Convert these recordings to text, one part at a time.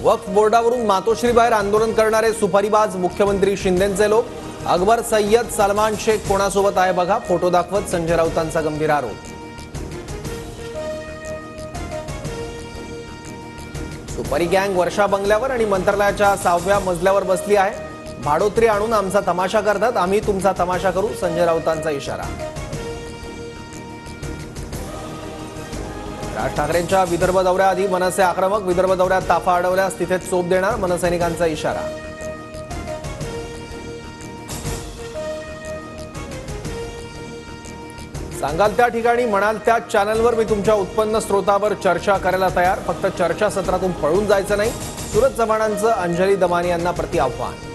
वक्फ बोर्डावरून मातोश्रीबाहेर आंदोलन करणारे सुपारीबाज मुख्यमंत्री शिंदेंचे लोक। अकबर सय्यद सलमान शेख कोणासोबत आहे बघा, फोटो दाखवत संजय राऊतांचा गंभीर आरोप। सुपारी गँग वर्षा बंगल्यावर आणि मंत्रालयाच्या 6व्या मजल्यावर बसली आहे। भाडोत्री आणून आमचा तमाशा करतात, आम्ही तुमचा तमाशा करू, संजय राऊतांचा इशारा। राज ठाकरेंच्या विदर्भ दौऱ्याआधी मनसे आक्रमक, विदर्भ दौऱ्यात ताफा अडवल्यास तिथेच चोप देणार, मनसैनिकांचा इशारा। सांगाल त्या ठिकाणी म्हणाल त्या चॅनलवर मी तुमच्या उत्पन्न स्रोतावर चर्चा करायला तयार, फक्त चर्चा सत्रातून पळून जायचं नाही, सूरज चव्हाणांचं अंजली दमानी यांना प्रति आव्हान।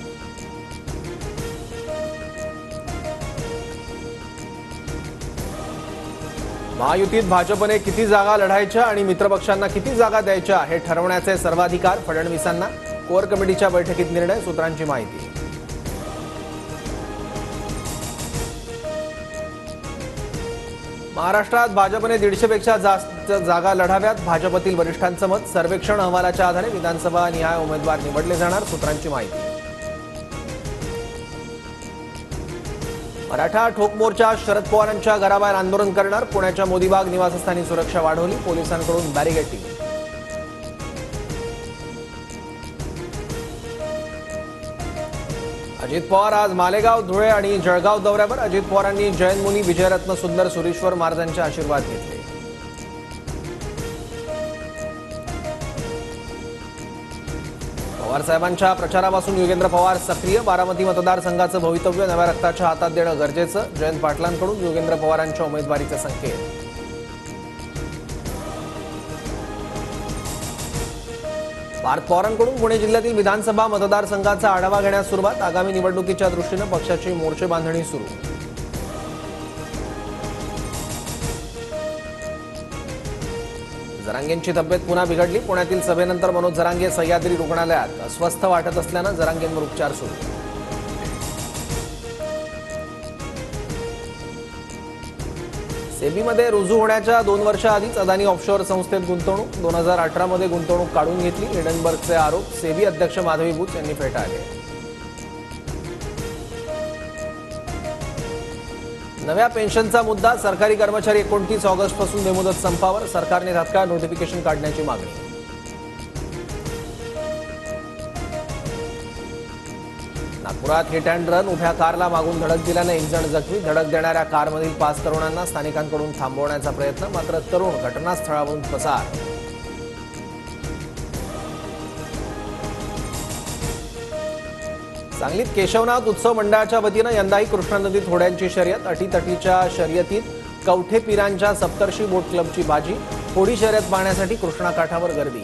महायुतीत भाजपने किती जागा लढायच्या आणि मित्रपक्षांना किती जागा द्यायच्या हे ठरवण्याचे सर्वाधिकार फडणवीसांना, कोर कमिटीच्या बैठकीत निर्णय, सूत्रांची माहिती। महाराष्ट्रात भाजपने 150 पेक्षा जास्त जागा लढाव्यात, भाजपतील वरिष्ठांचं मत, सर्वेक्षण अहवालाच्या आधारे विधानसभा निहाय उमेदवार निवडले जाणार, सूत्रांची माहिती। मराठा ठोक मोर्चा शरद पवारांच्या घराबाहेर आंदोलन करणार, पुण्याच्या मोदीबाग निवासस्थानी सुरक्षा वाढवली, पोलिसांकडून बॅरिगेटिंग। अजित पवार आज मालेगाव, धुळे आणि जळगाव दौऱ्यावर। अजित पवारांनी जयंतमुनी, विजयरत्न सुंदर, सुरेश्वर महाराजांचे आशीर्वाद घेतले। पवार साहेबांच्या प्रचारापासून योगेंद्र पवार सक्रिय, बारामती मतदारसंघाचं भवितव्य नव्या रक्ताच्या हातात देणं गरजेचं, जयंत पाटलांकडून योगेंद्र पवारांच्या उमेदवारीचे संकेत। पार्थ पवारांकडून पुणे जिल्ह्यातील विधानसभा मतदारसंघाचा आढावा घेण्यास सुरुवात, आगामी निवडणुकीच्या दृष्टीने पक्षाची मोर्चे बांधणी सुरू। जरांगेंची तब्येत पुन्हा बिघडली, पुण्यातील सभेनंतर मनोज जरांगे सह्याद्री रुग्णालयात, अस्वस्थ वाटत असल्यानं जरांगेंवर उपचार सुरू। सेबीमध्ये रुजू होण्याच्या 2 वर्षाआधीच अदानी ऑफशोअर संस्थेत गुंतवणूक, 2018 मध्ये गुंतवणूक काढून घेतली, हिडनबर्गचे आरोप सेबी अध्यक्ष माधवी बुच यांनी फेटाळले। नव्या पेन्शनचा मुद्दा, सरकारी कर्मचारी 29 ऑगस्टपासून बेमुदत संपावर, सरकारने तात्काळ नोटिफिकेशन काढण्याची मागणी। नागपुरात हिट अँड रन, उभ्या कारला मागून धडक दिल्याने 1 जण जखमी, धडक देणाऱ्या कारमधील 5 तरुणांना स्थानिकांकडून थांबवण्याचा प्रयत्न, मात्र तरुण घटनास्थळावरून पसार। सांगलीत केशवनाथ उत्सव मंडळाच्या वतीनं यंदाही कृष्णा नदीत होड्यांची शर्यत, अटीतटीच्या शर्यतीत कवठे पिरांच्या सप्तर्षी बोट क्लबची बाजी, होडी शर्यत पाहण्यासाठी कृष्णा काठावर गर्दी।